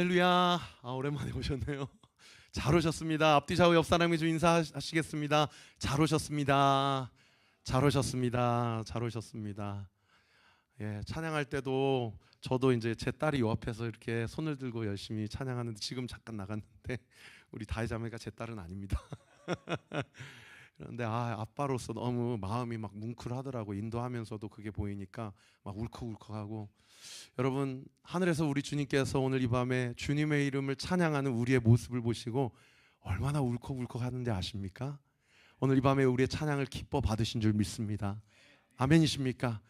할렐루야. 오랜만에 오셨네요. 잘 오셨습니다. 앞뒤 좌우 옆 사람이 좀 인사하시겠습니다. 잘 오셨습니다. 잘 오셨습니다. 잘 오셨습니다. 예, 찬양할 때도 저도 이제 제 딸이 요 앞에서 이렇게 손을 들고 열심히 찬양하는데 지금 잠깐 나갔는데 우리 다혜 자매가 제 딸은 아닙니다. 그런데 아빠로서 너무 마음이 막 뭉클하더라고. 인도하면서도 그게 보이니까 막 울컥울컥하고. 여러분, 하늘에서 우리 주님께서 오늘 이 밤에 주님의 이름을 찬양하는 우리의 모습을 보시고 얼마나 울컥울컥하는지 아십니까? 오늘 이 밤에 우리의 찬양을 기뻐 받으신 줄 믿습니다. 아멘이십니까?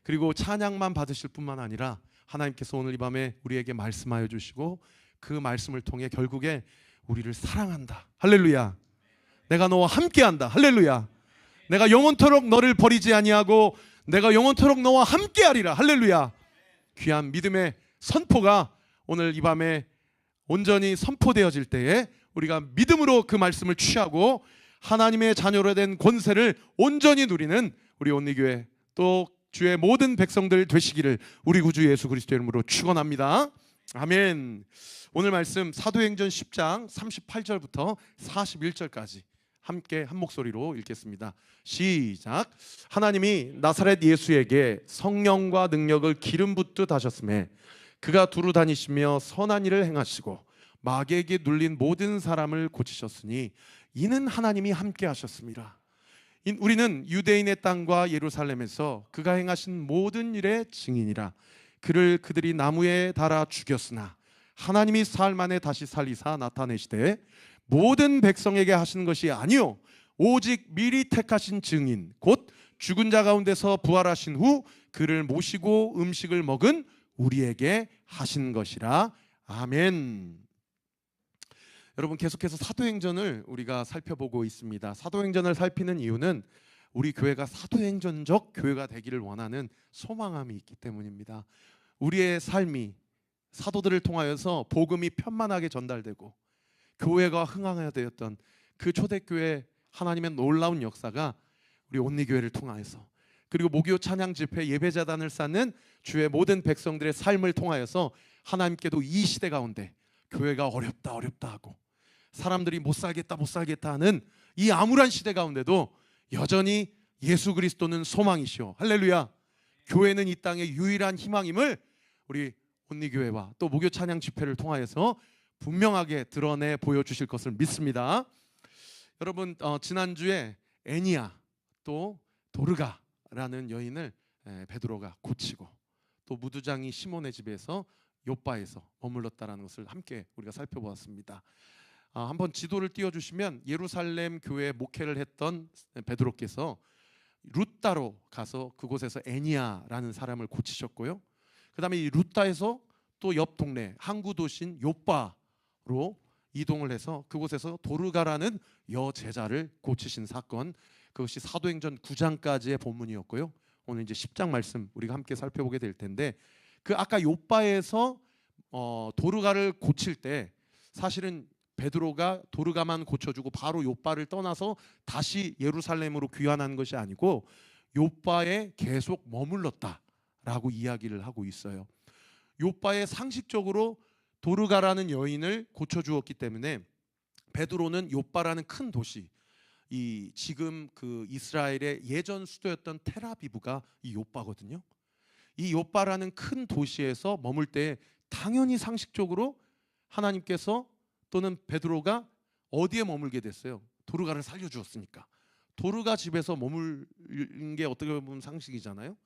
그리고 찬양만 받으실 뿐만 아니라 하나님께서 오늘 이 밤에 우리에게 말씀하여 주시고 그 말씀을 통해 결국에 우리를 사랑한다. 할렐루야. 내가 너와 함께한다. 할렐루야. 내가 영원토록 너를 버리지 아니하고 내가 영원토록 너와 함께하리라. 할렐루야. 귀한 믿음의 선포가 오늘 이 밤에 온전히 선포되어질 때에 우리가 믿음으로 그 말씀을 취하고 하나님의 자녀로 된 권세를 온전히 누리는 우리 온리교회 또 주의 모든 백성들 되시기를 우리 구주 예수 그리스도의 이름으로 축원합니다. 아멘. 오늘 말씀 사도행전 10장 38절부터 41절까지 함께 한 목소리로 읽겠습니다. 시작. 하나님이 나사렛 예수에게 성령과 능력을 기름 붓듯 하셨음에 그가 두루 다니시며 선한 일을 행하시고 마귀에게 눌린 모든 사람을 고치셨으니 이는 하나님이 함께 하셨습니다. 우리는 유대인의 땅과 예루살렘에서 그가 행하신 모든 일의 증인이라. 그들이 나무에 달아 죽였으나 하나님이 사흘 만에 다시 살리사 나타내시되 모든 백성에게 하시는 것이 아니요 오직 미리 택하신 증인 곧 죽은 자 가운데서 부활하신 후 그를 모시고 음식을 먹은 우리에게 하신 것이라. 아멘. 여러분, 계속해서 사도행전을 우리가 살펴보고 있습니다. 사도행전을 살피는 이유는 우리 교회가 사도행전적 교회가 되기를 원하는 소망함이 있기 때문입니다. 우리의 삶이 사도들을 통하여서 복음이 편만하게 전달되고 교회가 흥황해야 되었던 그 초대교회 하나님의 놀라운 역사가 우리 온리교회를 통하여서 그리고 목요 찬양 집회 예배자단을 쌓는 주의 모든 백성들의 삶을 통하여서 하나님께도 이 시대 가운데 교회가 어렵다 하고 사람들이 못 살겠다 하는 이 암울한 시대 가운데도 여전히 예수 그리스도는 소망이시오. 할렐루야. 교회는 이 땅의 유일한 희망임을 우리 온리교회와 또 목요 찬양 집회를 통하여서 분명하게 드러내 보여주실 것을 믿습니다. 여러분, 지난주에 애니야 또 도르가라는 여인을 베드로가 고치고 또 무두장이 시몬의 집에서 요바에서 머물렀다는 것을 함께 우리가 살펴보았습니다. 한번 지도를 띄워주시면 예루살렘 교회에 목회를 했던 베드로께서 루따로 가서 그곳에서 애니야라는 사람을 고치셨고요. 그 다음에 이 루따에서 또 옆 동네 항구 도시인 요바로 이동을 해서 그곳에서 도르가라는 여제자를 고치신 사건, 그것이 사도행전 9장까지의 본문이었고요. 오늘 이제 10장 말씀 우리가 함께 살펴보게 될 텐데 그 아까 요바에서 도르가를 고칠 때 사실은 베드로가 도르가만 고쳐주고 바로 요바를 떠나서 다시 예루살렘으로 귀환한 것이 아니고 요바에 계속 머물렀다라고 이야기를 하고 있어요. 요바에 상식적으로 도르가라는 여인을 고쳐주었기 때문에 베드로는 요바라는 큰 도시, 이 지금 그 이스라엘의 예전 수도였던 텔아비브가 이 요바거든요. 이 요바라는 큰 도시에서 머물 때 당연히 상식적으로 하나님께서 또는 베드로가 어디에 머물게 됐어요? 도르가를 살려주었으니까. 도르가 집에서 머무는 게 어떻게 보면 상식이잖아요.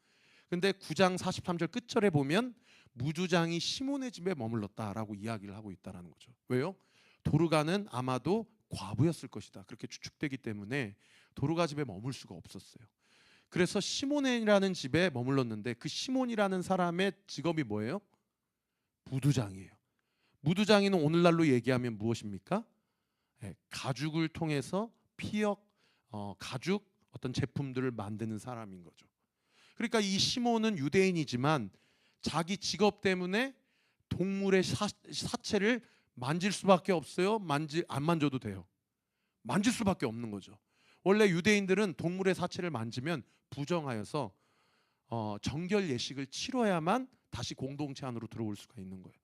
근데 9장 43절 끝절에 보면 무두장이 시몬의 집에 머물렀다라고 이야기를 하고 있다는 거죠. 왜요? 도르가는 아마도 과부였을 것이다. 그렇게 추측되기 때문에 도르가 집에 머물 수가 없었어요. 그래서 시몬이라는 집에 머물렀는데 그 시몬이라는 사람의 직업이 뭐예요? 무두장이에요. 무두장이는 오늘날로 얘기하면 무엇입니까? 가죽을 통해서 피역, 가죽 어떤 제품들을 만드는 사람인 거죠. 그러니까 이 시몬은 유대인이지만 자기 직업 때문에 동물의 사체를 만질 수밖에 없어요. 안 만져도 돼요. 만질 수밖에 없는 거죠. 원래 유대인들은 동물의 사체를 만지면 부정하여서 정결 예식을 치러야만 다시 공동체 안으로 들어올 수가 있는 거예요.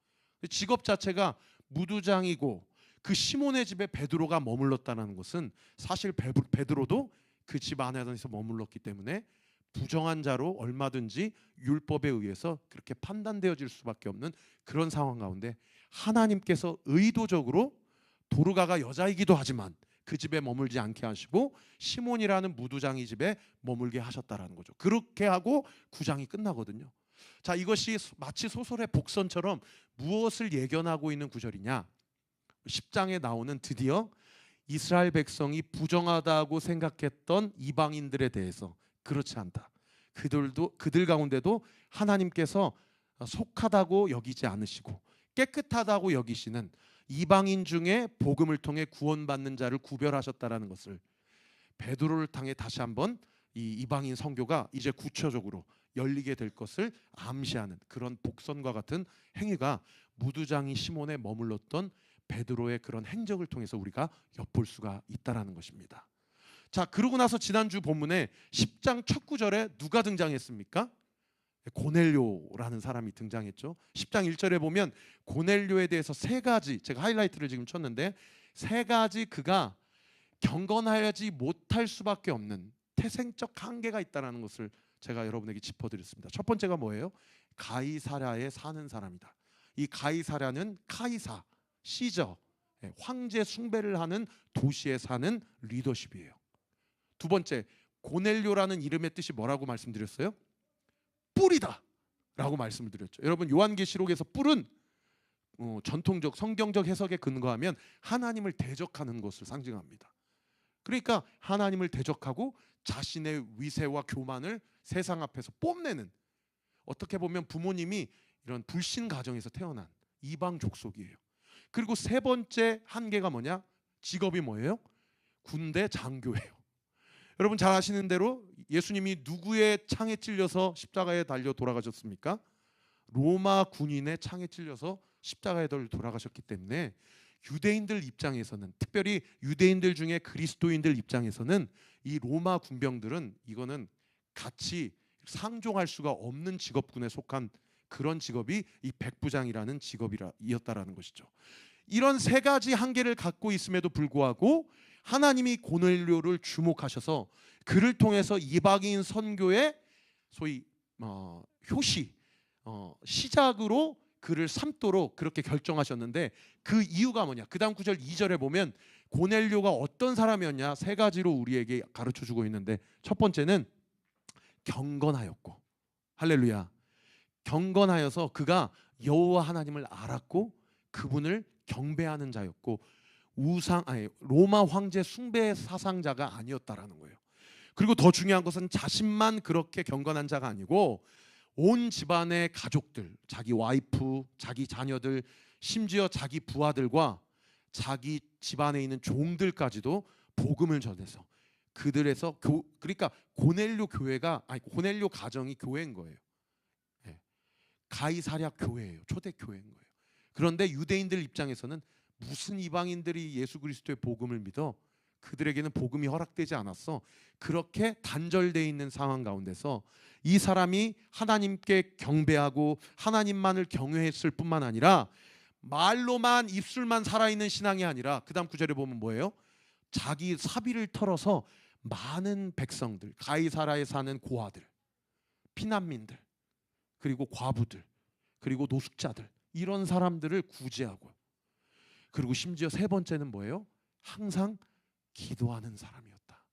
직업 자체가 무두장이고 그 시몬의 집에 베드로가 머물렀다는 것은 사실 베드로도 그 집 안에서 머물렀기 때문에 부정한 자로 얼마든지 율법에 의해서 그렇게 판단되어질 수밖에 없는 그런 상황 가운데 하나님께서 의도적으로 도르가가 여자이기도 하지만 그 집에 머물지 않게 하시고 시몬이라는 무두장이 집에 머물게 하셨다라는 거죠. 그렇게 하고 9장이 끝나거든요. 자, 이것이 마치 소설의 복선처럼 무엇을 예견하고 있는 구절이냐? 10장에 나오는 드디어 이스라엘 백성이 부정하다고 생각했던 이방인들에 대해서 그렇지 않다. 그들 가운데도 하나님께서 속하다고 여기지 않으시고 깨끗하다고 여기시는 이방인 중에 복음을 통해 구원받는 자를 구별하셨다라는 것을 베드로를 통해 다시 한번 이 이방인 선교가 이제 구체적으로 열리게 될 것을 암시하는 그런 복선과 같은 행위가 무두장이 시몬에 머물렀던 베드로의 그런 행적을 통해서 우리가 엿볼 수가 있다라는 것입니다. 자, 그러고 나서 지난주 본문에 10장 첫 구절에 누가 등장했습니까? 고넬료라는 사람이 등장했죠. 10장 1절에 보면 고넬료에 대해서 세 가지, 제가 하이라이트를 지금 쳤는데 세 가지 그가 경건하지 못할 수밖에 없는 태생적 한계가 있다는 것을 제가 여러분에게 짚어드렸습니다. 첫 번째가 뭐예요? 가이사랴에 사는 사람이다. 이 가이사랴는 카이사, 시저, 황제 숭배를 하는 도시에 사는 리더십이에요. 두 번째, 고넬료라는 이름의 뜻이 뭐라고 말씀드렸어요? 뿔이다 라고 말씀을 드렸죠. 여러분, 요한계시록에서 뿔은 전통적 성경적 해석에 근거하면 하나님을 대적하는 것을 상징합니다. 그러니까 하나님을 대적하고 자신의 위세와 교만을 세상 앞에서 뽐내는, 어떻게 보면 부모님이 이런 불신 가정에서 태어난 이방 족속이에요. 그리고 세 번째 한계가 뭐냐? 직업이 뭐예요? 군대 장교예요. 여러분 잘 아시는 대로 예수님이 누구의 창에 찔려서 십자가에 달려 돌아가셨습니까? 로마 군인의 창에 찔려서 십자가에 달려 돌아가셨기 때문에 유대인들 입장에서는, 특별히 유대인들 중에 그리스도인들 입장에서는 이 로마 군병들은 이거는 같이 상종할 수가 없는 직업군에 속한 그런 직업이 이 백부장이라는 직업이었다라는 것이죠. 이런 세 가지 한계를 갖고 있음에도 불구하고 하나님이 고넬료를 주목하셔서 그를 통해서 이방인 선교의 소위 효시, 시작으로 그를 삼도록 그렇게 결정하셨는데 그 이유가 뭐냐? 그 다음 구절 2절에 보면 고넬료가 어떤 사람이었냐? 세 가지로 우리에게 가르쳐주고 있는데 첫 번째는 경건하였고, 할렐루야, 경건하여서 그가 여호와 하나님을 알았고 그분을 경배하는 자였고 로마 황제 숭배 사상자가 아니었다라는 거예요. 그리고 더 중요한 것은 자신만 그렇게 경건한 자가 아니고 온 집안의 가족들, 자기 와이프, 자기 자녀들, 심지어 자기 부하들과 자기 집안에 있는 종들까지도 복음을 전해서 그들에서 그러니까 고넬료 교회가, 아니 고넬료 가정이 교회인 거예요. 가이사랴 교회예요. 초대 교회인 거예요. 그런데 유대인들 입장에서는 무슨 이방인들이 예수 그리스도의 복음을 믿어? 그들에게는 복음이 허락되지 않았어. 그렇게 단절되어 있는 상황 가운데서 이 사람이 하나님께 경배하고 하나님만을 경외했을 뿐만 아니라 말로만 입술만 살아있는 신앙이 아니라 그 다음 구절에 보면 뭐예요? 자기 사비를 털어서 많은 백성들, 가이사라에 사는 고아들, 피난민들, 그리고 과부들, 그리고 노숙자들, 이런 사람들을 구제하고, 그리고 심지어 세 번째는 뭐예요? 항상 기도하는 사람이었다.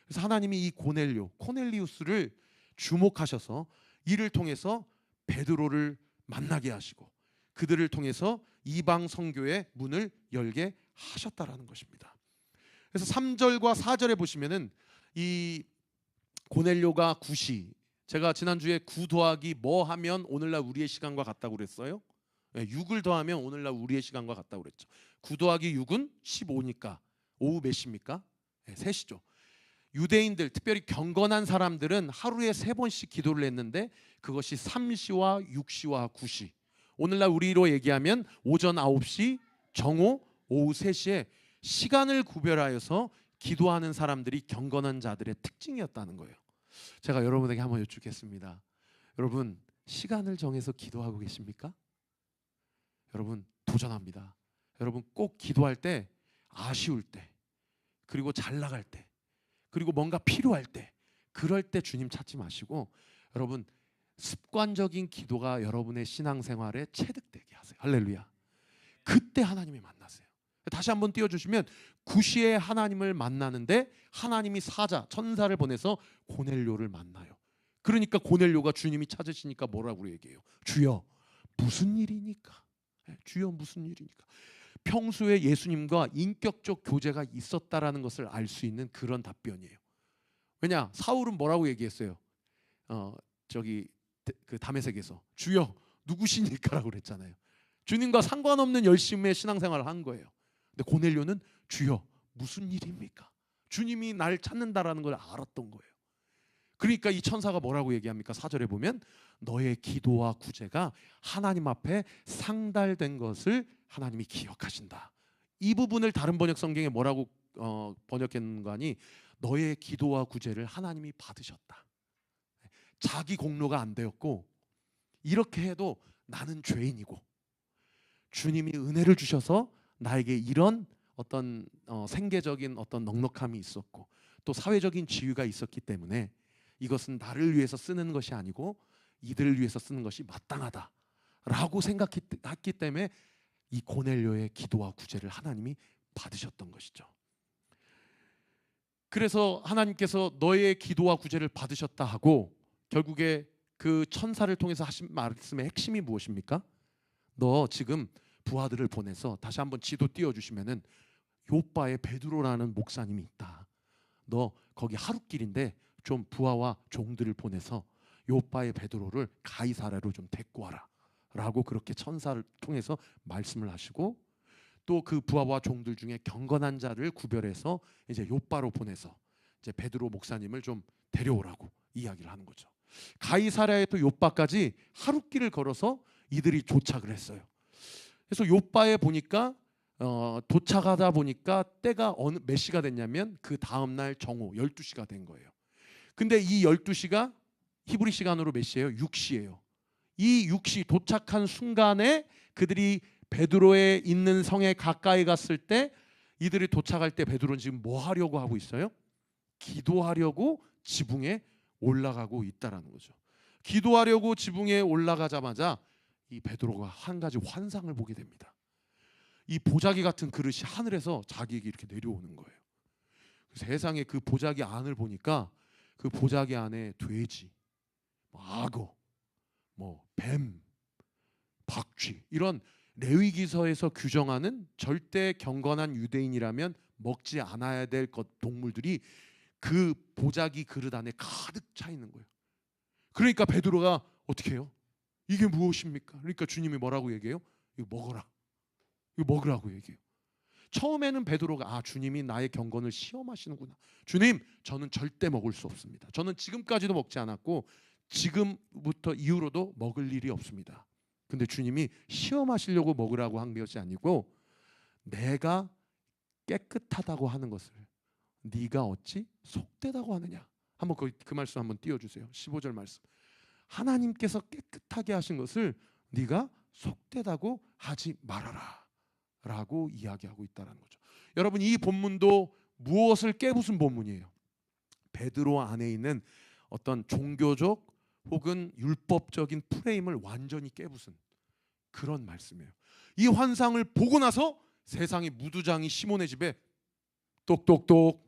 그래서 하나님이 이 코넬리우스를 주목하셔서 이를 통해서 베드로를 만나게 하시고 그들을 통해서 이방 선교의 문을 열게 하셨다라는 것입니다. 그래서 3절과 4절에 보시면은 이 고넬료가 구시, 제가 지난주에 9 더하기 뭐 하면 오늘날 우리의 시간과 같다고 그랬어요? 6을 더하면 오늘날 우리의 시간과 같다고 그랬죠. 9 더하기 6은 15니까 오후 몇 시입니까? 3시죠. 유대인들, 특별히 경건한 사람들은 하루에 3번씩 기도를 했는데 그것이 3시와 6시와 9시. 오늘날 우리로 얘기하면 오전 9시, 정오, 오후 3시에 시간을 구별하여서 기도하는 사람들이 경건한 자들의 특징이었다는 거예요. 제가 여러분에게 한번 여쭙겠습니다. 여러분, 시간을 정해서 기도하고 계십니까? 여러분 도전합니다. 여러분 꼭 기도할 때, 아쉬울 때, 그리고 잘 나갈 때, 그리고 뭔가 필요할 때, 그럴 때 주님 찾지 마시고 여러분 습관적인 기도가 여러분의 신앙생활에 체득되게 하세요. 할렐루야. 그때 하나님이 만나세요. 다시 한번 띄워주시면, 구시에 하나님을 만나는데 하나님이 사자, 천사를 보내서 고넬료를 만나요. 그러니까 고넬료가 주님이 찾으시니까 뭐라고 얘기해요? 주여 무슨 일이니까? 주여 무슨 일이니까? 평소에 예수님과 인격적 교제가 있었다라는 것을 알 수 있는 그런 답변이에요. 왜냐? 사울은 뭐라고 얘기했어요? 그 다메섹에서 주여 누구시니까라고 그랬잖아요. 주님과 상관없는 열심의 신앙생활을 한 거예요. 근데 고넬료는 주여 무슨 일입니까? 주님이 날 찾는다라는 걸 알았던 거예요. 그러니까 이 천사가 뭐라고 얘기합니까? 4절에 보면 너의 기도와 구제가 하나님 앞에 상달된 것을 하나님이 기억하신다. 이 부분을 다른 번역 성경에 뭐라고 번역했는가 하니, 너의 기도와 구제를 하나님이 받으셨다. 자기 공로가 안 되었고, 이렇게 해도 나는 죄인이고 주님이 은혜를 주셔서 나에게 이런 어떤 생계적인 어떤 넉넉함이 있었고 또 사회적인 지위가 있었기 때문에 이것은 나를 위해서 쓰는 것이 아니고 이들을 위해서 쓰는 것이 마땅하다라고 생각했기 때문에 이 고넬료의 기도와 구제를 하나님이 받으셨던 것이죠. 그래서 하나님께서 너의 기도와 구제를 받으셨다 하고 결국에 그 천사를 통해서 하신 말씀의 핵심이 무엇입니까? 너 지금 부하들을 보내서, 다시 한번 지도 띄워주시면은 요빠에 베드로라는 목사님이 있다. 너 거기 하룻길인데 좀 부하와 종들을 보내서 요빠의 베드로를 가이사랴로 좀 데리고 와라 라고 그렇게 천사를 통해서 말씀을 하시고, 또 그 부하와 종들 중에 경건한 자를 구별해서 이제 요빠로 보내서 이제 베드로 목사님을 좀 데려오라고 이야기를 하는 거죠. 가이사랴에 또 요빠까지 하룻길을 걸어서 이들이 도착을 했어요. 그래서 요빠에 보니까 도착하다 보니까 때가 몇 시가 됐냐면 그 다음날 정오 12시가 된 거예요. 근데 이 12시가 히브리 시간으로 몇 시예요? 6시예요. 이 6시 도착한 순간에 그들이 베드로에 있는 성에 가까이 갔을 때, 이들이 도착할 때 베드로는 지금 뭐 하려고 하고 있어요? 기도하려고 지붕에 올라가고 있다라는 거죠. 기도하려고 지붕에 올라가자마자 이 베드로가 한 가지 환상을 보게 됩니다. 이 보자기 같은 그릇이 하늘에서 자기에게 이렇게 내려오는 거예요. 세상에 그 보자기 안을 보니까 그 보자기 안에 돼지, 악어, 뱀, 박쥐, 이런 레위기서에서 규정하는 절대 경건한 유대인이라면 먹지 않아야 될 동물들이 그 보자기 그릇 안에 가득 차 있는 거예요. 그러니까 베드로가 어떻게 해요? 이게 무엇입니까? 그러니까 주님이 뭐라고 얘기해요? 이거 먹어라. 이거 먹으라고 얘기해요. 처음에는 베드로가 주님이 나의 경건을 시험하시는구나. 주님, 저는 절대 먹을 수 없습니다. 저는 지금까지도 먹지 않았고 지금부터 이후로도 먹을 일이 없습니다. 근데 주님이 시험하시려고 먹으라고 한 것이 아니고, 내가 깨끗하다고 하는 것을 네가 어찌 속되다고 하느냐. 한번 그 말씀 한번 띄워주세요. 15절 말씀. 하나님께서 깨끗하게 하신 것을 네가 속되다고 하지 말아라 라고 이야기하고 있다는 거죠. 여러분, 이 본문도 무엇을 깨부순 본문이에요? 베드로 안에 있는 어떤 종교적 혹은 율법적인 프레임을 완전히 깨부순 그런 말씀이에요. 이 환상을 보고 나서 세상의 무두장이 시몬의 집에 똑똑똑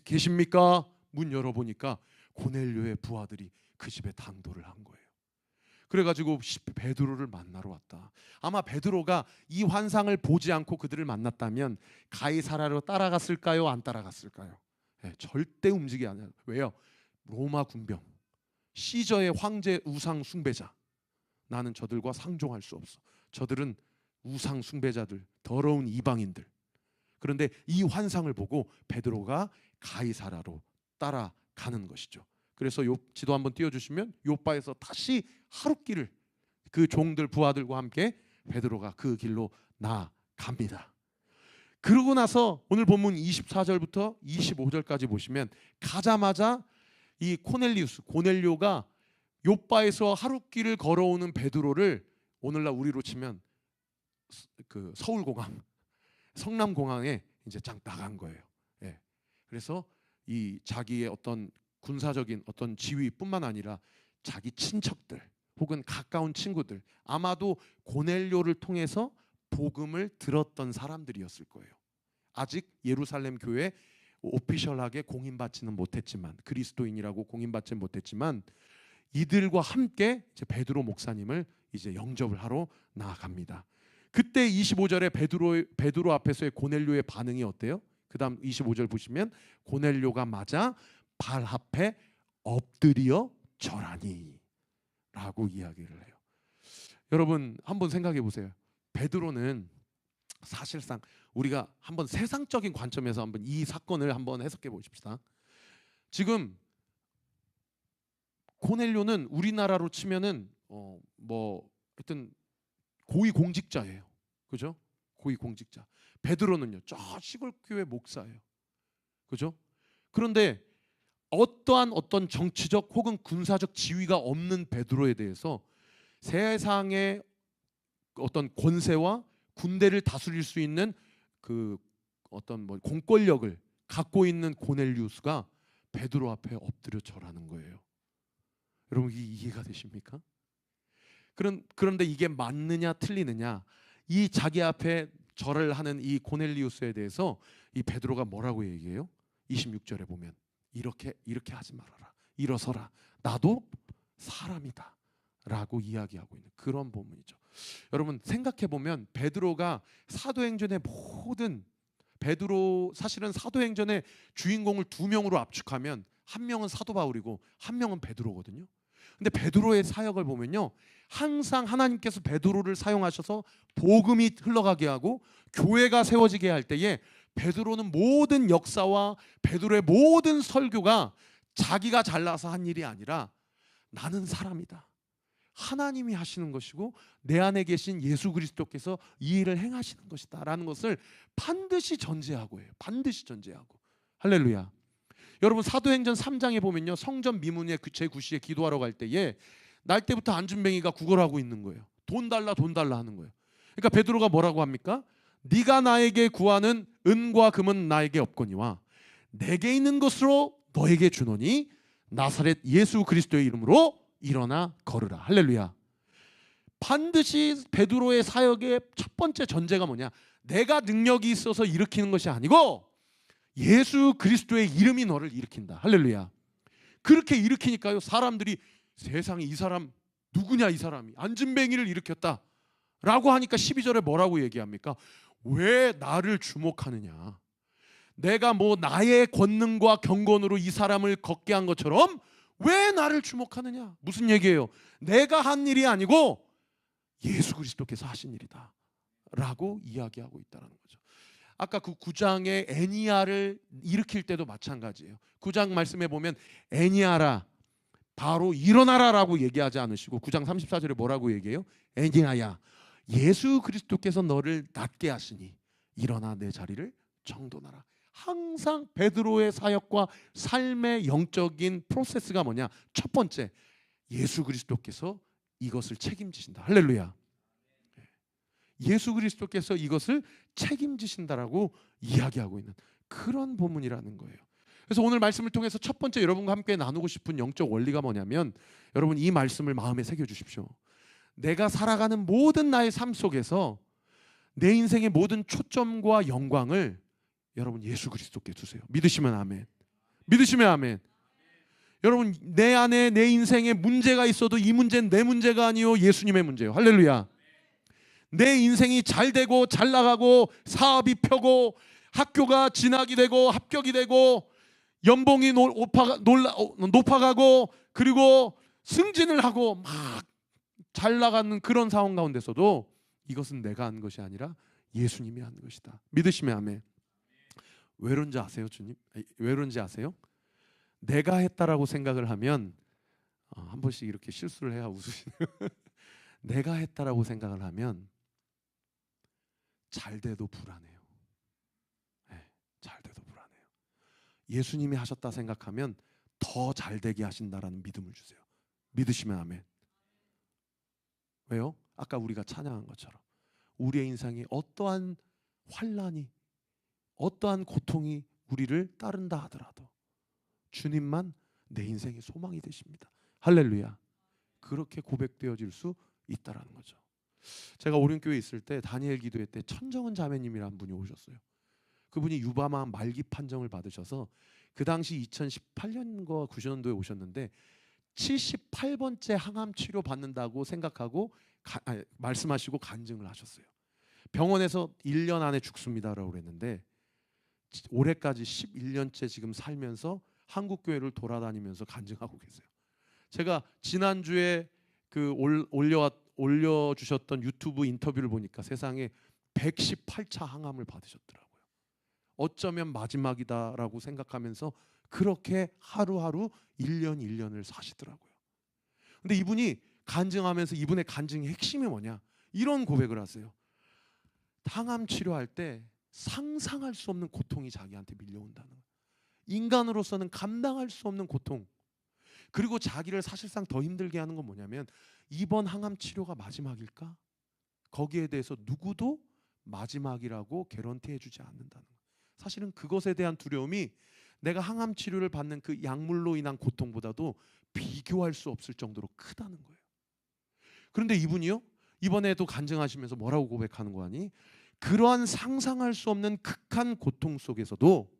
계십니까? 문 열어보니까 고넬료의 부하들이 그 집에 당도를 한 거예요. 그래가지고 베드로를 만나러 왔다. 아마 베드로가 이 환상을 보지 않고 그들을 만났다면 가이사랴로 따라갔을까요? 안 따라갔을까요? 절대 움직이지 않아요. 왜요? 로마 군병, 시저의 황제 우상 숭배자. 나는 저들과 상종할 수 없어. 저들은 우상 숭배자들, 더러운 이방인들. 그런데 이 환상을 보고 베드로가 가이사랴로 따라가는 것이죠. 그래서 지도 한번 띄워주시면 요빠에서 다시 하룻길을 그 종들 부하들과 함께 베드로가 그 길로 나아갑니다. 그러고 나서 오늘 본문 24절부터 25절까지 보시면 가자마자 이 고넬료가 요빠에서 하룻길을 걸어오는 베드로를 오늘날 우리로 치면 그 서울공항, 성남공항에 이제 쫙 나간 거예요. 예. 그래서 이 자기의 어떤 군사적인 어떤 지위뿐만 아니라 자기 친척들 혹은 가까운 친구들, 아마도 고넬료를 통해서 복음을 들었던 사람들이었을 거예요. 아직 예루살렘 교회 오피셜하게 공인받지는 못했지만, 그리스도인이라고 공인받지 못했지만, 이들과 함께 이제 베드로 목사님을 이제 영접을 하러 나아갑니다. 그때 25절에 베드로 앞에서의 고넬료의 반응이 어때요? 그다음 25절 보시면 고넬료가 맞아 발 앞에 엎드려 절하니 라고 이야기를 해요. 여러분 한번 생각해 보세요. 베드로는 사실상 우리가 한번 세상적인 관점에서 한번 이 사건을 한번 해석해 보십시다. 지금 고넬료는 우리나라로 치면은 뭐 하여튼 고위 공직자예요. 그죠? 고위 공직자. 베드로는요, 저 시골 교회 목사예요. 그죠? 그런데 어떤 정치적 혹은 군사적 지위가 없는 베드로에 대해서 세상의 어떤 권세와 군대를 다스릴 수 있는 그 어떤 뭐 공권력을 갖고 있는 고넬리우스가 베드로 앞에 엎드려 절하는 거예요. 여러분 이게 이해가 되십니까? 그런데 이게 맞느냐 틀리느냐, 이 자기 앞에 절을 하는 이 고넬리우스에 대해서 이 베드로가 뭐라고 얘기해요? 26절에 보면 이렇게 하지 말아라, 일어서라, 나도 사람이다 라고 이야기하고 있는 그런 본문이죠. 여러분 생각해 보면 베드로가 사도행전의 모든, 베드로 사실은 사도행전의 주인공을 두 명으로 압축하면 한 명은 사도 바울이고 한 명은 베드로거든요. 근데 베드로의 사역을 보면요, 항상 하나님께서 베드로를 사용하셔서 복음이 흘러가게 하고 교회가 세워지게 할 때에 베드로는 모든 역사와 베드로의 모든 설교가 자기가 잘나서 한 일이 아니라 나는 사람이다, 하나님이 하시는 것이고 내 안에 계신 예수 그리스도께서 이 일을 행하시는 것이다 라는 것을 반드시 전제하고 해요. 반드시 전제하고. 할렐루야. 여러분 사도행전 3장에 보면요, 성전 미문의 제9시에 기도하러 갈 때에 날 때부터 안준뱅이가 구걸하고 있는 거예요. 돈 달라 하는 거예요. 그러니까 베드로가 뭐라고 합니까? 네가 나에게 구하는 은과 금은 나에게 없거니와 내게 있는 것으로 너에게 주노니 나사렛 예수 그리스도의 이름으로 일어나 걸으라. 할렐루야. 반드시 베드로의 사역의 첫 번째 전제가 뭐냐? 내가 능력이 있어서 일으키는 것이 아니고 예수 그리스도의 이름이 너를 일으킨다. 할렐루야. 그렇게 일으키니까요, 사람들이 세상에 이 사람 누구냐, 이 사람이 안진뱅이를 일으켰다 라고 하니까 12절에 뭐라고 얘기합니까? 왜 나를 주목하느냐, 내가 뭐 나의 권능과 경건으로 이 사람을 걷게 한 것처럼 왜 나를 주목하느냐. 무슨 얘기예요? 내가 한 일이 아니고 예수 그리스도께서 하신 일이다 라고 이야기하고 있다는 거죠. 아까 그 9장의 애니아를 일으킬 때도 마찬가지예요. 9장 말씀에 보면 애니아라, 바로 일어나라 라고 얘기하지 않으시고 9장 34절에 뭐라고 얘기해요? 애니아야, 예수 그리스도께서 너를 낫게 하시니 일어나 내 자리를 정돈하라. 항상 베드로의 사역과 삶의 영적인 프로세스가 뭐냐? 첫 번째, 예수 그리스도께서 이것을 책임지신다. 할렐루야. 예수 그리스도께서 이것을 책임지신다라고 이야기하고 있는 그런 본문이라는 거예요. 그래서 오늘 말씀을 통해서 첫 번째 여러분과 함께 나누고 싶은 영적 원리가 뭐냐면, 여러분 이 말씀을 마음에 새겨주십시오. 내가 살아가는 모든 나의 삶 속에서 내 인생의 모든 초점과 영광을 여러분 예수 그리스도께 주세요. 믿으시면 아멘. 믿으시면 아멘. 여러분 내 안에 내 인생에 문제가 있어도 이 문제는 내 문제가 아니요 예수님의 문제예요. 할렐루야. 내 인생이 잘 되고 잘 나가고 사업이 펴고 학교가 진학이 되고 합격이 되고 연봉이 높아가고 그리고 승진을 하고 막 잘 나가는 그런 상황 가운데서도 이것은 내가 한 것이 아니라 예수님이 한 것이다. 믿으시면 아멘. 왜 그런지 아세요, 주님? 왜 그런지 아세요? 내가 했다라고 생각을 하면 한 번씩 이렇게 실수를 해야 웃으시네요. 내가 했다라고 생각을 하면 잘 돼도 불안해요. 네, 잘 돼도 불안해요. 예수님이 하셨다 생각하면 더 잘 되게 하신다라는 믿음을 주세요. 믿으시면 아멘. 왜요? 아까 우리가 찬양한 것처럼 우리의 인생에 어떠한 환난이, 어떠한 고통이 우리를 따른다 하더라도 주님만 내 인생의 소망이 되십니다. 할렐루야. 그렇게 고백되어질 수 있다라는 거죠. 제가 오륜교회에 있을 때 다니엘 기도회 때 천정은 자매님이라는 분이 오셨어요. 그분이 유바마 말기 판정을 받으셔서 그 당시 2018년과 9년도에 오셨는데 78번째 항암 치료 받는다고 생각하고 말씀하시고 간증을 하셨어요. 병원에서 1년 안에 죽습니다라고 그랬는데 올해까지 11년째 지금 살면서 한국 교회를 돌아다니면서 간증하고 계세요. 제가 지난주에 그 올려주셨던 유튜브 인터뷰를 보니까 세상에 118차 항암을 받으셨더라고요. 어쩌면 마지막이다라고 생각하면서 그렇게 하루하루 1년 1년을 사시더라고요. 근데 이분이 간증하면서 이분의 간증의 핵심이 뭐냐? 이런 고백을 하세요. 항암 치료할 때 상상할 수 없는 고통이 자기한테 밀려온다는 거예요. 인간으로서는 감당할 수 없는 고통. 그리고 자기를 사실상 더 힘들게 하는 건 뭐냐면 이번 항암 치료가 마지막일까? 거기에 대해서 누구도 마지막이라고 개런티해 주지 않는다는 거예요. 사실은 그것에 대한 두려움이 내가 항암 치료를 받는 그 약물로 인한 고통보다도 비교할 수 없을 정도로 크다는 거예요. 그런데 이분이요, 이번에도 간증하시면서 뭐라고 고백하는 거 아니? 그러한 상상할 수 없는 극한 고통 속에서도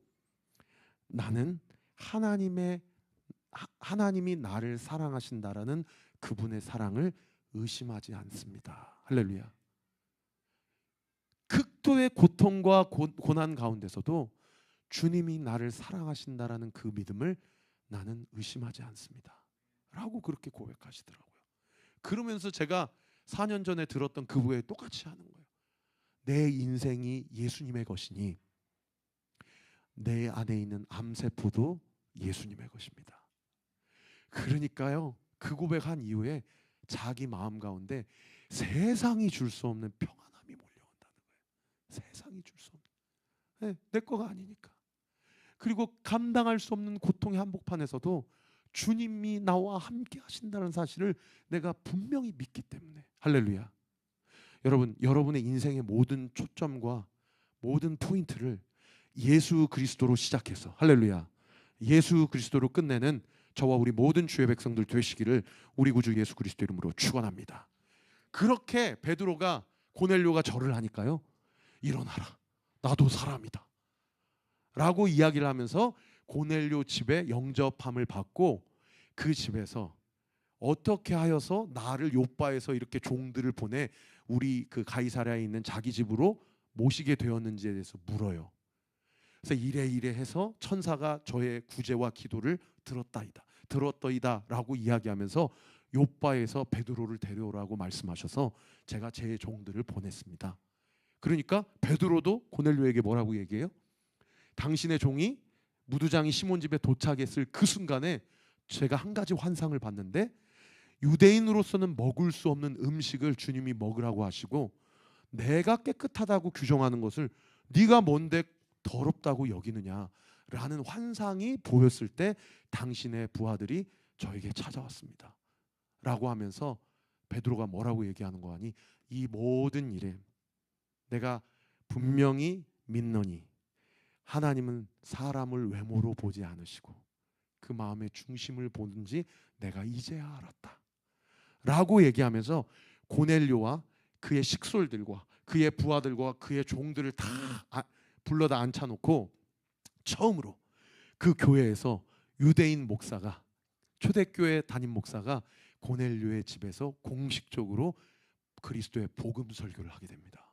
나는 하나님이 나를 사랑하신다라는 그분의 사랑을 의심하지 않습니다. 할렐루야. 극도의 고통과 고난 가운데서도 주님이 나를 사랑하신다라는 그 믿음을 나는 의심하지 않습니다 라고 그렇게 고백하시더라고요. 그러면서 제가 4년 전에 들었던 그 후에 똑같이 하는 거예요. 내 인생이 예수님의 것이니 내 안에 있는 암세포도 예수님의 것입니다. 그러니까요, 그 고백한 이후에 자기 마음 가운데 세상이 줄 수 없는 평안함이 몰려온다는 거예요. 세상이 줄 수 없는, 내 거가 아니니까. 그리고 감당할 수 없는 고통의 한복판에서도 주님이 나와 함께 하신다는 사실을 내가 분명히 믿기 때문에. 할렐루야. 여러분, 여러분의 인생의 모든 초점과 모든 포인트를 예수 그리스도로 시작해서, 할렐루야, 예수 그리스도로 끝내는 저와 우리 모든 주의 백성들 되시기를 우리 구주 예수 그리스도 이름으로 축원합니다. 그렇게 베드로가, 고넬료가 절을 하니까요, 일어나라, 나도 사람이다 라고 이야기를 하면서 고넬료 집에 영접함을 받고 그 집에서 어떻게 하여서 나를 요바에서 이렇게 종들을 보내 우리 그 가이사랴에 있는 자기 집으로 모시게 되었는지에 대해서 물어요. 그래서 이래 해서 천사가 저의 구제와 기도를 들었더이다 라고 이야기하면서 요바에서 베드로를 데려오라고 말씀하셔서 제가 제 종들을 보냈습니다. 그러니까 베드로도 고넬료에게 뭐라고 얘기해요? 당신의 종이 무두장이 시몬 집에 도착했을 그 순간에 제가 한 가지 환상을 봤는데 유대인으로서는 먹을 수 없는 음식을 주님이 먹으라고 하시고 내가 깨끗하다고 규정하는 것을 네가 뭔데 더럽다고 여기느냐라는 환상이 보였을 때 당신의 부하들이 저에게 찾아왔습니다 라고 하면서 베드로가 뭐라고 얘기하는 거 아니? 이 모든 일에 내가 분명히 믿노니 하나님은 사람을 외모로 보지 않으시고 그 마음의 중심을 보는지 내가 이제야 알았다 라고 얘기하면서 고넬료와 그의 식솔들과 그의 부하들과 그의 종들을 다 불러다 앉혀놓고 처음으로 그 교회에서 유대인 목사가, 초대교회 담임 목사가 고넬료의 집에서 공식적으로 그리스도의 복음 설교를 하게 됩니다.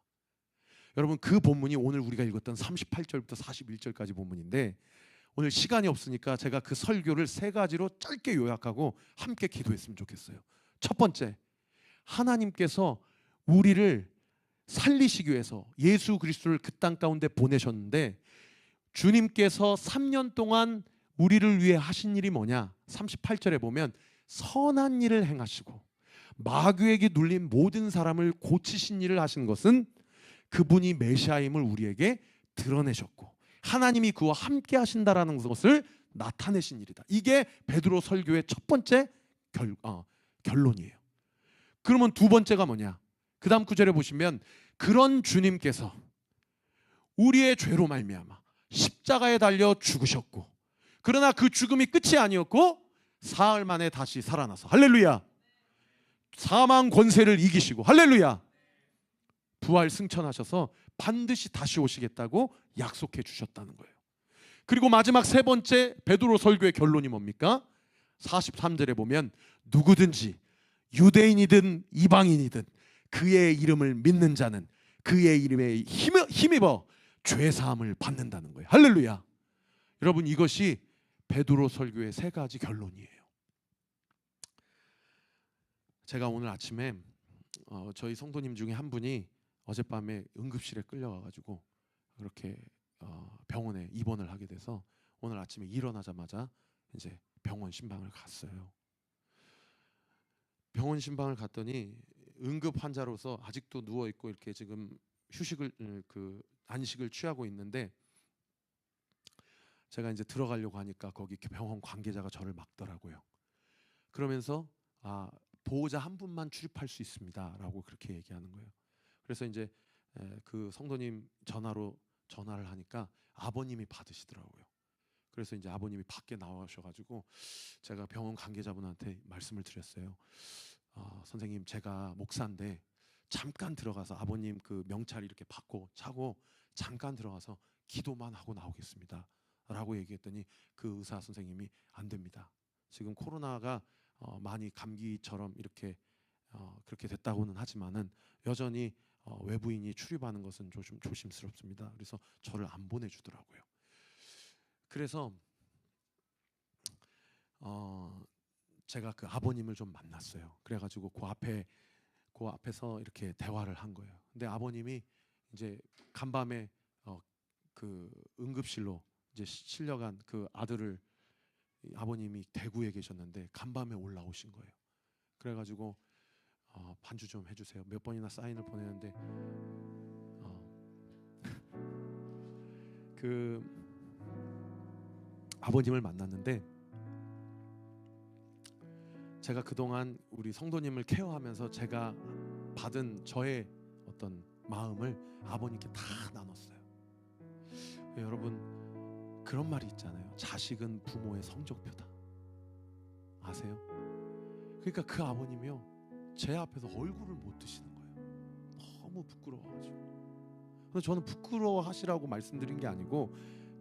여러분, 그 본문이 오늘 우리가 읽었던 38절부터 41절까지 본문인데 오늘 시간이 없으니까 제가 그 설교를 세 가지로 짧게 요약하고 함께 기도했으면 좋겠어요. 첫 번째, 하나님께서 우리를 살리시기 위해서 예수 그리스도를 그 땅 가운데 보내셨는데 주님께서 3년 동안 우리를 위해 하신 일이 뭐냐? 38절에 보면 선한 일을 행하시고 마귀에게 눌린 모든 사람을 고치신 일을 하신 것은 그분이 메시아임을 우리에게 드러내셨고 하나님이 그와 함께 하신다라는 것을 나타내신 일이다. 이게 베드로 설교의 첫 번째 결론이에요. 그러면 두 번째가 뭐냐? 그 다음 구절에 보시면 그런 주님께서 우리의 죄로 말미암아 십자가에 달려 죽으셨고, 그러나 그 죽음이 끝이 아니었고 사흘 만에 다시 살아나서, 할렐루야, 사망 권세를 이기시고, 할렐루야, 부활 승천하셔서 반드시 다시 오시겠다고 약속해 주셨다는 거예요. 그리고 마지막 세 번째 베드로 설교의 결론이 뭡니까? 43절에 보면 누구든지 유대인이든 이방인이든 그의 이름을 믿는 자는 그의 이름에 힘입어 죄사함을 받는다는 거예요. 할렐루야. 여러분, 이것이 베드로 설교의 세 가지 결론이에요. 제가 오늘 아침에 저희 성도님 중에 한 분이 어젯밤에 응급실에 끌려가가지고 그렇게 병원에 입원을 하게 돼서 오늘 아침에 일어나자마자 이제 병원 신방을 갔어요. 병원 신방을 갔더니 응급 환자로서 아직도 누워 있고 이렇게 지금 휴식을 안식을 취하고 있는데, 제가 이제 들어가려고 하니까 거기 병원 관계자가 저를 막더라고요. 그러면서 보호자 한 분만 출입할 수 있습니다라고 그렇게 얘기하는 거예요. 그래서 이제 그 성도님 전화를 하니까 아버님이 받으시더라고요. 그래서 이제 아버님이 밖에 나오셔가지고 제가 병원 관계자분한테 말씀을 드렸어요. 선생님, 제가 목사인데 잠깐 들어가서 아버님 그 명찰 이렇게 받고 차고 잠깐 들어가서 기도만 하고 나오겠습니다 라고 얘기했더니 그 의사 선생님이 안 됩니다. 지금 코로나가 많이 감기처럼 이렇게 그렇게 됐다고는 하지만은 여전히 외부인이 출입하는 것은 좀 조심스럽습니다. 그래서 저를 안 보내주더라고요. 그래서 제가 그 아버님을 좀 만났어요. 그래가지고 그 앞에서 이렇게 대화를 한 거예요. 근데 아버님이 이제 간밤에 그 응급실로 이제 실려간 그 아들을, 아버님이 대구에 계셨는데 간밤에 올라오신 거예요. 그래가지고 반주 좀 해주세요. 몇 번이나 사인을 보내는데 그 아버님을 만났는데, 제가 그동안 우리 성도님을 케어하면서 제가 받은 저의 어떤 마음을 아버님께 다 나눴어요. 여러분, 그런 말이 있잖아요. 자식은 부모의 성적표다. 아세요? 그러니까 그 아버님이요, 제 앞에서 얼굴을 못 드시는 거예요. 너무 부끄러워가지고. 근데 저는 부끄러워하시라고 말씀드린 게 아니고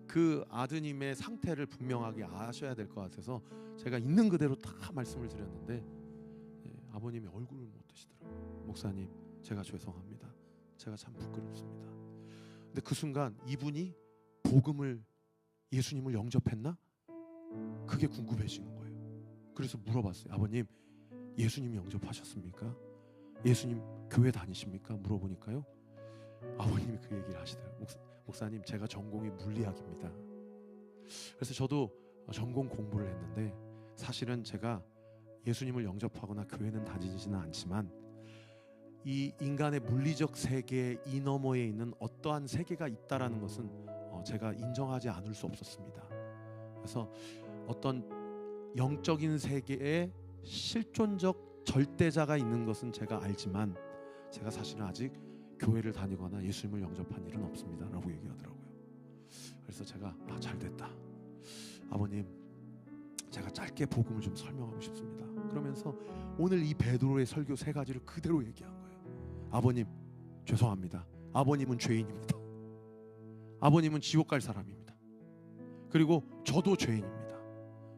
그 아드님의 상태를 분명하게 아셔야 될 것 같아서 제가 있는 그대로 다 말씀을 드렸는데, 아버님이 얼굴을 못 드시더라고요. 목사님, 제가 죄송합니다. 제가 참 부끄럽습니다. 근데 그 순간 이분이 예수님을 영접했나? 그게 궁금해지는 거예요. 그래서 물어봤어요. 아버님, 예수님 영접하셨습니까? 예수님 교회 다니십니까? 물어보니까요, 아버님이 그 얘기를 하시더라고요. 목사님, 제가 전공이 물리학입니다. 그래서 저도 전공 공부를 했는데 사실은 제가 예수님을 영접하거나 교회는 다니지는 않지만 이 인간의 물리적 세계 이 너머에 있는 어떠한 세계가 있다라는 것은 제가 인정하지 않을 수 없었습니다. 그래서 어떤 영적인 세계에 실존적 절대자가 있는 것은 제가 알지만 제가 사실은 아직 교회를 다니거나 예수님을 영접한 일은 없습니다 라고 얘기하더라고요. 그래서 제가 잘됐다. 아버님, 제가 짧게 복음을 좀 설명하고 싶습니다. 그러면서 오늘 이 베드로의 설교 세 가지를 그대로 얘기한 거예요. 아버님, 죄송합니다. 아버님은 죄인입니다. 아버님은 지옥 갈 사람입니다. 그리고 저도 죄인입니다.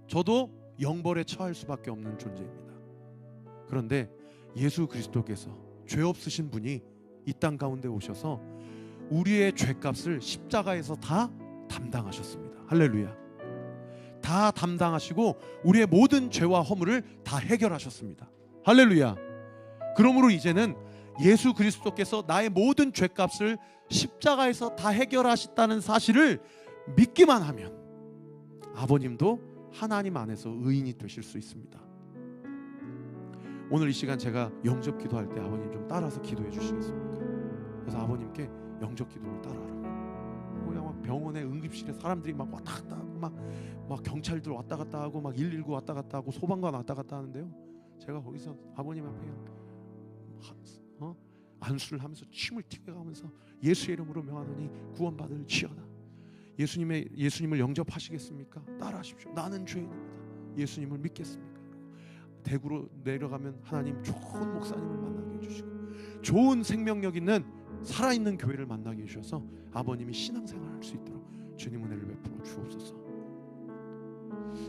저도 영벌에 처할 수밖에 없는 존재입니다. 그런데 예수 그리스도께서 죄 없으신 분이 이 땅 가운데 오셔서 우리의 죄값을 십자가에서 다 담당하셨습니다. 할렐루야. 다 담당하시고 우리의 모든 죄와 허물을 다 해결하셨습니다. 할렐루야. 그러므로 이제는 예수 그리스도께서 나의 모든 죄값을 십자가에서 다 해결하셨다는 사실을 믿기만 하면 아버님도 하나님 안에서 의인이 되실 수 있습니다. 오늘 이 시간 제가 영접 기도할 때 아버님 좀 따라서 기도해 주시겠습니까? 그래서 아버님께 영접 기도를 따라하라고. 그냥 막 병원에 응급실에 사람들이 막 왔다 갔다 하고 막 경찰들 왔다 갔다 하고 막 119 왔다 갔다 하고 소방관 왔다 갔다 하는데요, 제가 거기서 아버님 앞에 안수를 하면서 침을 튀겨가면서 예수의 이름으로 명하노니 구원받을지어다. 예수님을 영접하시겠습니까? 따라하십시오. 나는 죄인입니다. 예수님을 믿겠습니까? 대구로 내려가면 하나님 좋은 목사님을 만나게 해주시고 좋은 생명력 있는 살아있는 교회를 만나게 해주셔서 아버님이 신앙생활할 수 있도록 주님 은혜를 베풀어 주옵소서.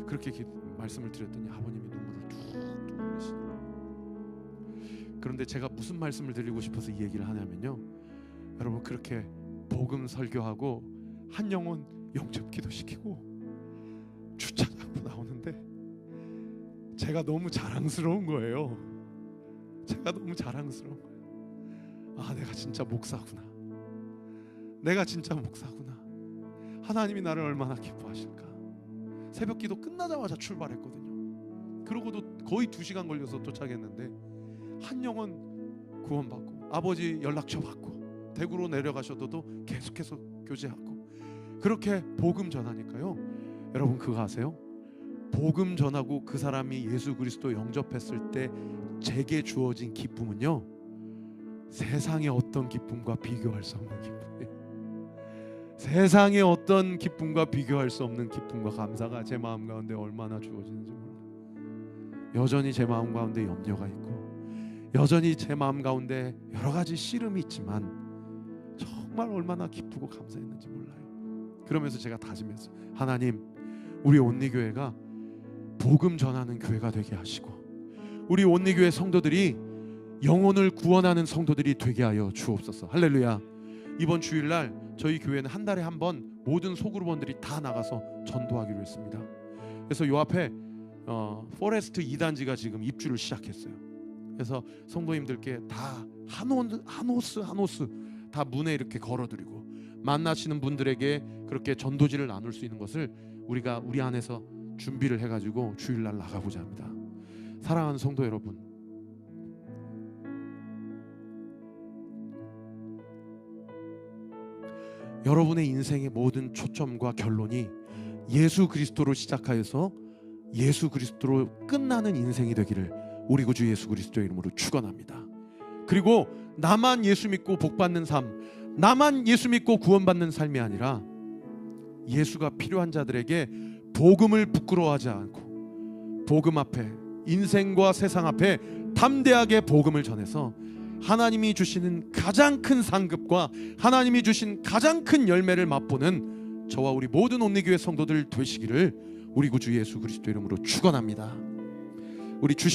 그렇게 말씀을 드렸더니 아버님이 눈물을 툭툭 흘리시더라고요. 그런데 제가 무슨 말씀을 드리고 싶어서 이 얘기를 하냐면요, 여러분 그렇게 복음 설교하고 한 영혼 영접 기도시키고 주차 잡고 나오는데 제가 너무 자랑스러운 거예요. 제가 너무 자랑스러운 거예요. 아, 내가 진짜 목사구나. 내가 진짜 목사구나. 하나님이 나를 얼마나 기뻐하실까. 새벽 기도 끝나자마자 출발했거든요. 그러고도 거의 2시간 걸려서 도착했는데 한 영혼 구원받고 아버지 연락처 받고 대구로 내려가셔도 계속해서 교제하고 그렇게 복음 전하니까요. 여러분 그거 아세요? 복음 전하고 그 사람이 예수 그리스도 영접했을 때 제게 주어진 기쁨은요, 세상의 어떤 기쁨과 비교할 수 없는 기쁨이에요. 세상의 어떤 기쁨과 비교할 수 없는 기쁨과 감사가 제 마음 가운데 얼마나 주어지는지 몰라요. 여전히 제 마음 가운데 염려가 있고 여전히 제 마음 가운데 여러 가지 씨름이 있지만 정말 얼마나 기쁘고 감사했는지 몰라요. 그러면서 제가 다짐했어요. 하나님, 우리 온리교회가 복음 전하는 교회가 되게 하시고 우리 온리교회 성도들이 영혼을 구원하는 성도들이 되게 하여 주옵소서. 할렐루야. 이번 주일날 저희 교회는 한 달에 한 번 모든 소그룹원들이 다 나가서 전도하기로 했습니다. 그래서 요 앞에 포레스트 2단지가 지금 입주를 시작했어요. 그래서 성도님들께 다 한 호스 다 문에 이렇게 걸어드리고 만나시는 분들에게 그렇게 전도지를 나눌 수 있는 것을 우리가 우리 안에서 준비를 해가지고 주일날 나가고자 합니다. 사랑하는 성도 여러분, 여러분의 인생의 모든 초점과 결론이 예수 그리스도로 시작하여서 예수 그리스도로 끝나는 인생이 되기를 우리 구주 예수 그리스도의 이름으로 축원합니다. 그리고 나만 예수 믿고 복받는 삶, 나만 예수 믿고 구원받는 삶이 아니라 예수가 필요한 자들에게 복음을 부끄러워하지 않고 복음 앞에, 인생과 세상 앞에 담대하게 복음을 전해서 하나님이 주시는 가장 큰 상급과 하나님이 주신 가장 큰 열매를 맛보는 저와 우리 모든 온리교회 성도들 되시기를 우리 구주 예수 그리스도 이름으로 축원합니다. 우리